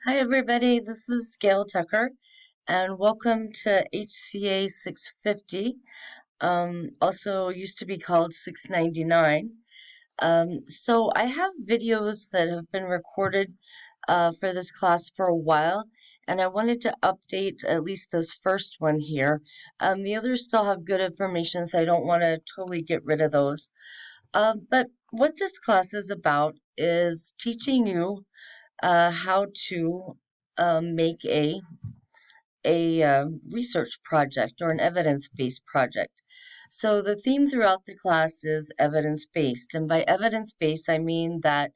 Hi, everybody. This is Gail Tucker, and welcome to HCA 650, also used to be called 699. So I have videos that have been recorded for this class for a while, and I wanted to update at least this first one here. The others still have good information, so I don't want to totally get rid of those. But what this class is about is teaching you how to make a research project or an evidence-based project. So the theme throughout the class is evidence-based, and by evidence-based I mean that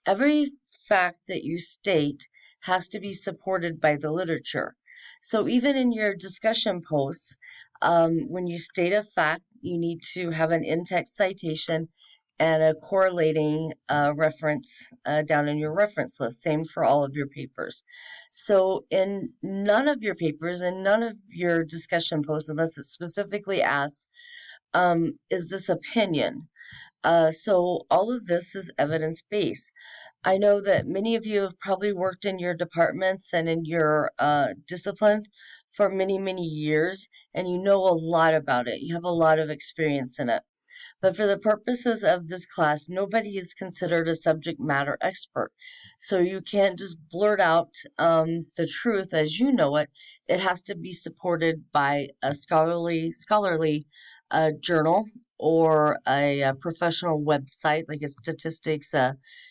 every fact that you state has to be supported by the literature. So even in your discussion posts, when you state a fact, you need to have an in-text citation and a correlating reference down in your reference list. Same for all of your papers. So in none of your papers and none of your discussion posts, unless it specifically asks, is this opinion? So all of this is evidence-based. I know that many of you have probably worked in your departments and in your discipline for many, many years, and you know a lot about it. You have a lot of experience in it. But for the purposes of this class, nobody is considered a subject matter expert. So you can't just blurt out the truth as you know it. It has to be supported by a scholarly journal or a professional website like a statistics,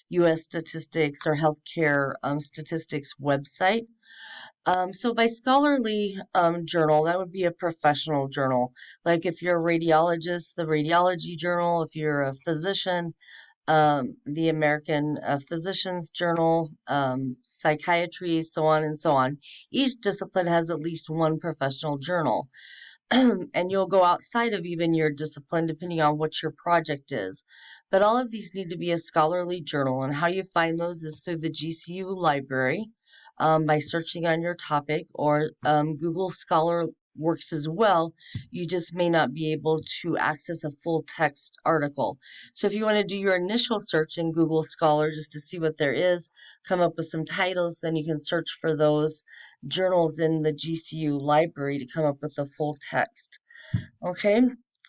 U.S. statistics or healthcare statistics website. So by scholarly journal, that would be a professional journal. Like if you're a radiologist, the radiology journal. If you're a physician, the American Physicians Journal, psychiatry, so on and so on. Each discipline has at least one professional journal. And you'll go outside of even your discipline depending on what your project is. But all of these need to be a scholarly journal, and how you find those is through the GCU library by searching on your topic, or Google Scholar works as well. You just may not be able to access a full text article. So if you want to do your initial search in Google Scholar just to see what there is, come up with some titles, then you can search for those journals in the GCU library to come up with the full text. Okay,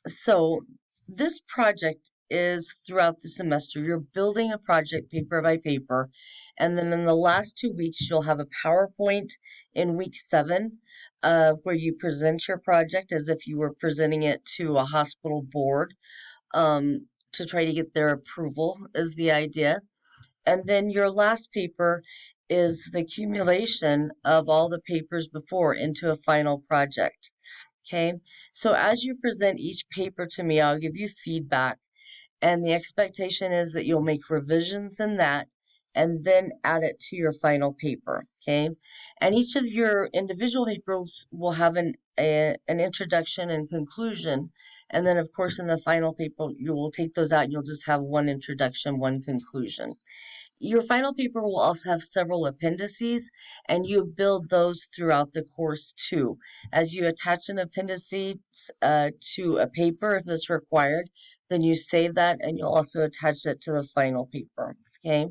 so this project is throughout the semester. You're building a project paper by paper, and then in the last 2 weeks, you'll have a PowerPoint in week 7 where you present your project as if you were presenting it to a hospital board to try to get their approval, is the idea. And then your last paper is the accumulation of all the papers before into a final project. Okay, so as you present each paper to me, I'll give you feedback, and the expectation is that you'll make revisions in that and then add it to your final paper. Okay, and each of your individual papers will have an introduction and conclusion, and then of course in the final paper you will take those out and you'll just have one introduction, one conclusion. Your final paper will also have several appendices, and you build those throughout the course too. As you attach an appendices to a paper if it's required, then you save that and you'll also attach it to the final paper. Okay.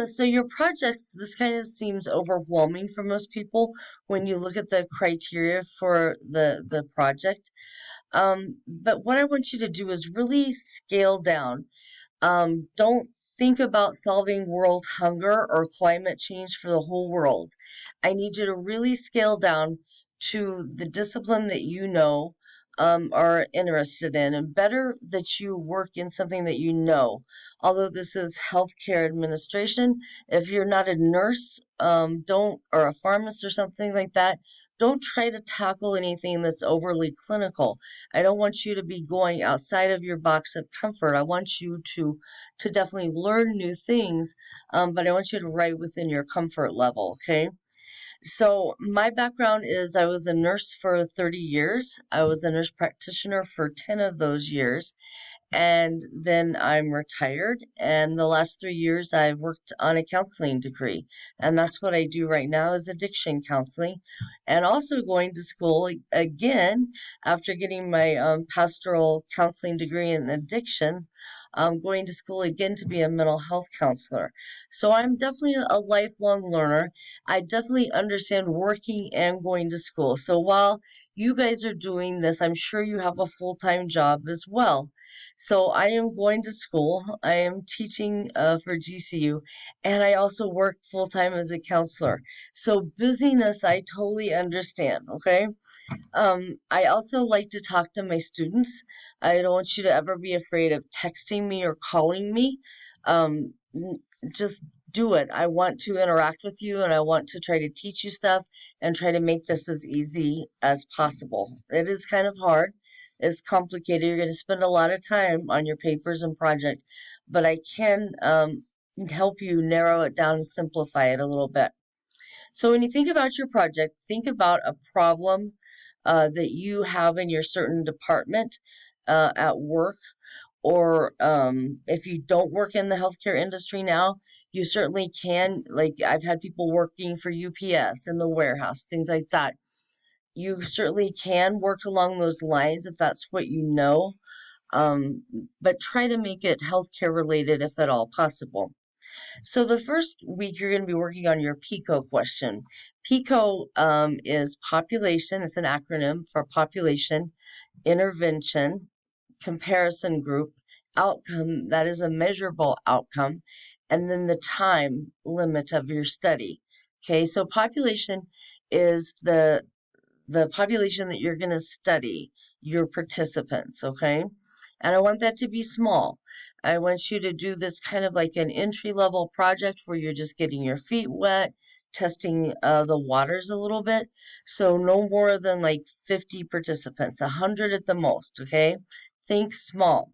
So your projects, this kind of seems overwhelming for most people when you look at the criteria for the project. But what I want you to do is really scale down. Don't think about solving world hunger or climate change for the whole world. I need you to really scale down to the discipline that you know are interested in, and better that you work in something that you know. Although this is healthcare administration, if you're not a nurse, don't, or a pharmacist or something like that, don't try to tackle anything that's overly clinical. I don't want you to be going outside of your box of comfort. I want you to definitely learn new things, but I want you to write within your comfort level, okay? So my background is I was a nurse for 30 years. I was a nurse practitioner for 10 of those years. And then I'm retired. And the last 3 years I've worked on a counseling degree. And that's what I do right now is addiction counseling. And also going to school again after getting my pastoral counseling degree in addiction. going to school again to be a mental health counselor. So I'm definitely a lifelong learner. I definitely understand working and going to school. So while you guys are doing this, I'm sure you have a full-time job as well. So I am going to school. I am teaching for GCU, and I also work full-time as a counselor. So busyness, I totally understand, okay? I also like to talk to my students. I don't want you to ever be afraid of texting me or calling me. Um, n- just do it. I want to interact with you and I want to try to teach you stuff and try to make this as easy as possible. It is kind of hard. It's complicated. You're going to spend a lot of time on your papers and project, but I can help you narrow it down and simplify it a little bit. So when you think about your project, think about a problem that you have in your certain department at work, or if you don't work in the healthcare industry now, you certainly can. Like I've had people working for UPS in the warehouse, things like that. You certainly can work along those lines if that's what you know, um, but try to make it healthcare related if at all possible. So the first week you're going to be working on your PICO question. PICO is population. It's an acronym for population, intervention, comparison group, outcome. That is a measurable outcome, and then the time limit of your study. Okay, so population is the population that you're going to study, your participants, okay? And I want that to be small. I want you to do this kind of like an entry level project where you're just getting your feet wet, testing the waters a little bit. So no more than like 50 participants, 100 at the most, okay? Think small.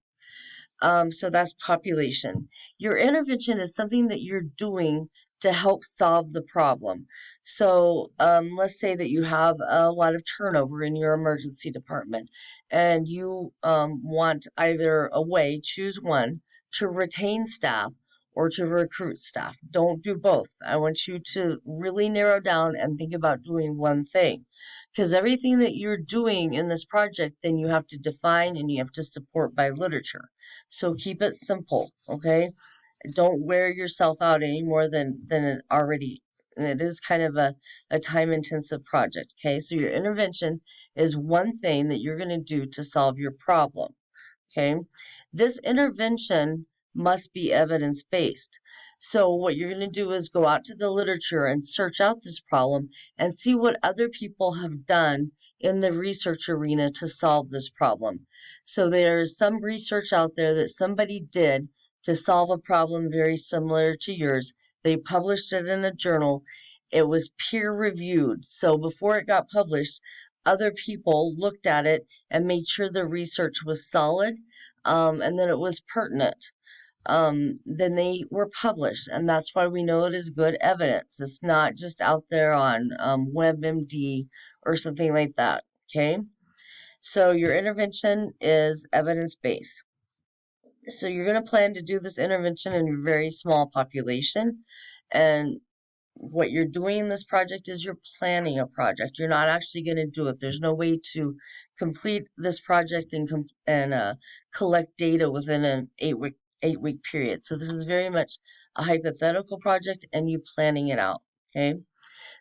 So that's population. Your intervention is something that you're doing to help solve the problem. So let's say that you have a lot of turnover in your emergency department and you want either a way, choose one, to retain staff or to recruit staff. Don't do both. I want you to really narrow down and think about doing one thing. Because everything that you're doing in this project, then you have to define and you have to support by literature. So keep it simple, okay? Don't wear yourself out any more than it already. And it is kind of a time intensive project, okay? So your intervention is one thing that you're going to do to solve your problem, okay? This intervention must be evidence based. So what you're going to do is go out to the literature and search out this problem and see what other people have done in the research arena to solve this problem. So there's some research out there that somebody did to solve a problem very similar to yours. They published it in a journal. It was peer reviewed. So before it got published, other people looked at it and made sure the research was solid, and that it was pertinent. Then they were published, and that's why we know it is good evidence. It's not just out there on WebMD or something like that. Okay, so your intervention is evidence based. So you're going to plan to do this intervention in a very small population, and what you're doing in this project is you're planning a project. You're not actually going to do it. There's no way to complete this project and collect data within an eight week period. So this is very much a hypothetical project and you planning it out. Okay.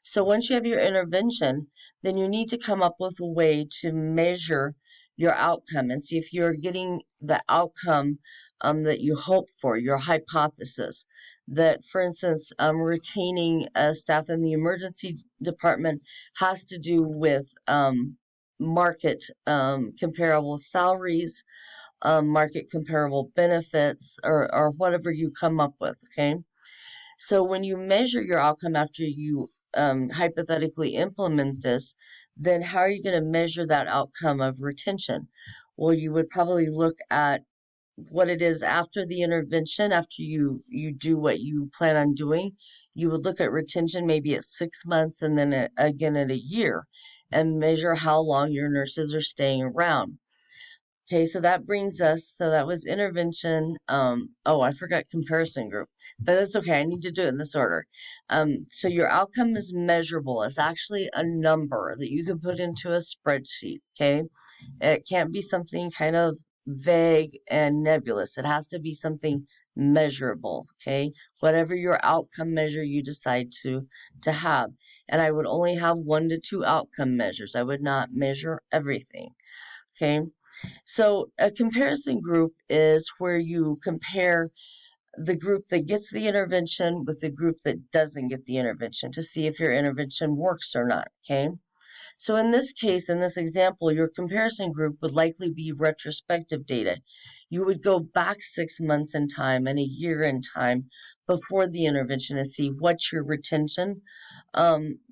So once you have your intervention, then you need to come up with a way to measure your outcome and see if you're getting the outcome that you hope for, your hypothesis. That, for instance, retaining staff in the emergency department has to do with market comparable salaries, market comparable benefits, or whatever you come up with, okay? So when you measure your outcome after you hypothetically implement this, then how are you going to measure that outcome of retention? Well, you would probably look at what it is after the intervention, after you do what you plan on doing. You would look at retention maybe at 6 months and then again at a year and measure how long your nurses are staying around. Okay, so that brings us, so that was intervention. Oh, I forgot comparison group, but that's okay. I need to do it in this order. So your outcome is measurable. It's actually a number that you can put into a spreadsheet, okay? It can't be something kind of vague and nebulous. It has to be something measurable, okay? Whatever your outcome measure you decide to have. And I would only have 1 to 2 outcome measures. I would not measure everything, okay? So a comparison group is where you compare the group that gets the intervention with the group that doesn't get the intervention to see if your intervention works or not, okay? So in this case, in this example, your comparison group would likely be retrospective data. You would go back 6 months in time and a year in time before the intervention to see what your retention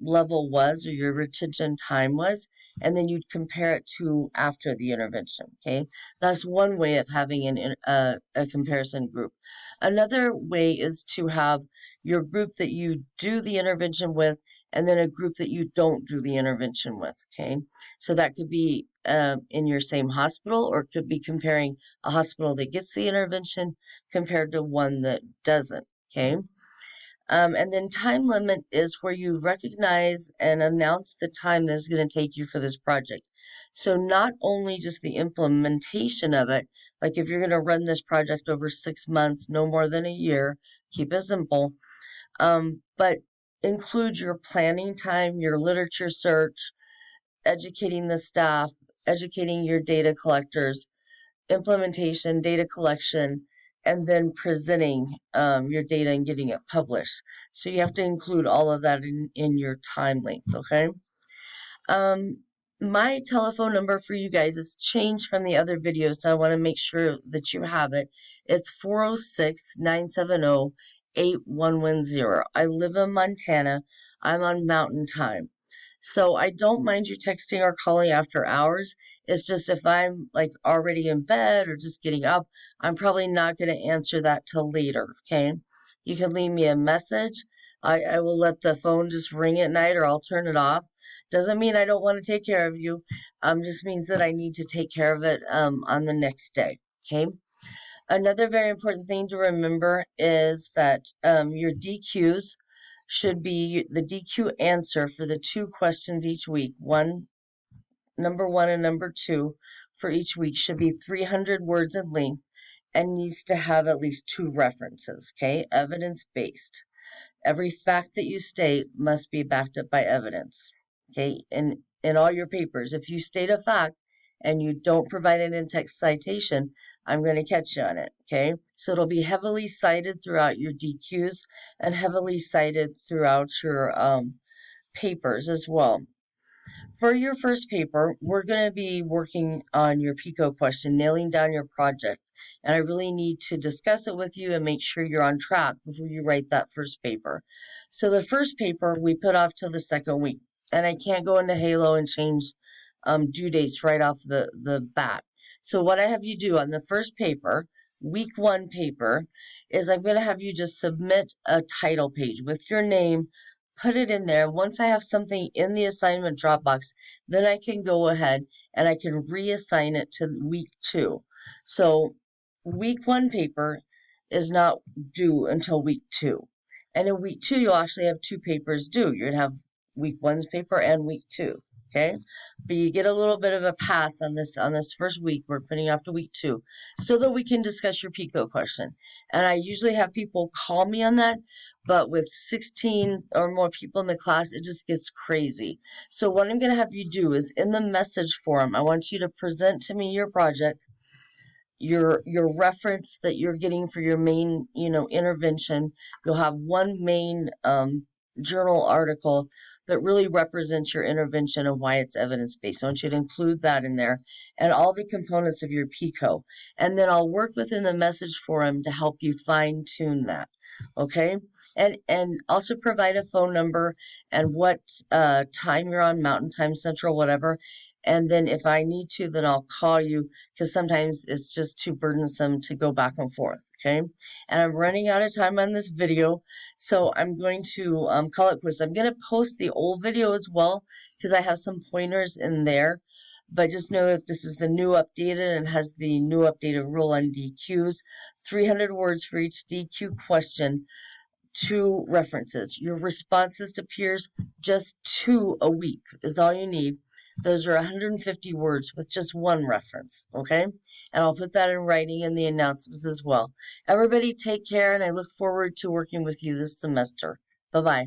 level was, or your retention time was, and then you'd compare it to after the intervention, okay? That's one way of having a comparison group. Another way is to have your group that you do the intervention with and then a group that you don't do the intervention with, okay? So that could be in your same hospital, or it could be comparing a hospital that gets the intervention compared to one that doesn't, okay? And then time limit is where you recognize and announce the time that it's going to take you for this project. So not only just the implementation of it, like if you're going to run this project over 6 months, no more than a year, keep it simple, but include your planning time, your literature search, educating the staff, educating your data collectors, implementation, data collection, and then presenting your data and getting it published. So you have to include all of that in your time length, okay? My telephone number for you guys has changed from the other videos, so I want to make sure that you have it. It's 406-970-8110. I live in Montana. I'm on Mountain Time. So I don't mind you texting or calling after hours. It's just if I'm like already in bed or just getting up, I'm probably not going to answer that till later, okay? You can leave me a message. I will let the phone just ring at night, or I'll turn it off. Doesn't mean I don't want to take care of you. Just means that I need to take care of it on the next day, okay? Another very important thing to remember is that your DQs should be the DQ answer for the 2 questions each week. Number 1 and number 2 for each week should be 300 words in length and needs to have at least 2 references, okay? Evidence-based. Every fact that you state must be backed up by evidence, okay? In all your papers, if you state a fact and you don't provide an in-text citation, I'm going to catch you on it, okay? So it'll be heavily cited throughout your DQs and heavily cited throughout your papers as well. For your first paper, we're going to be working on your PICO question, nailing down your project. And I really need to discuss it with you and make sure you're on track before you write that first paper. So the first paper we put off till the 2nd week. And I can't go into Halo and change due dates right off the bat. So what I have you do on the first paper, week 1 paper, is I'm going to have you just submit a title page with your name, put it in there. Once I have something in the assignment Dropbox, then I can go ahead and I can reassign it to week 2. So week 1 paper is not due until week 2. And in week 2, you'll actually have 2 papers due. You're going to have week 1's paper and week 2. Okay, but you get a little bit of a pass on this first week. We're putting off to week 2 so that we can discuss your PICO question. And I usually have people call me on that, but with 16 or more people in the class, it just gets crazy. So what I'm going to have you do is in the message forum, I want you to present to me your project, your reference that you're getting for your main, intervention. You'll have one main journal article that really represents your intervention and why it's evidence-based. I want you to include that in there and all the components of your PICO. And then I'll work within the message forum to help you fine-tune that, okay? And also provide a phone number and what time you're on, Mountain Time, Central, whatever. And then if I need to, then I'll call you, because sometimes it's just too burdensome to go back and forth, okay? And I'm running out of time on this video, so I'm going to call it quits. I'm going to post the old video as well, because I have some pointers in there. But just know that this is the new updated and has the new updated rule on DQs. 300 words for each DQ question. 2 references. Your responses to peers, just 2 a week is all you need. Those are 150 words with just one reference, okay? And I'll put that in writing in the announcements as well. Everybody take care, and I look forward to working with you this semester. Bye-bye.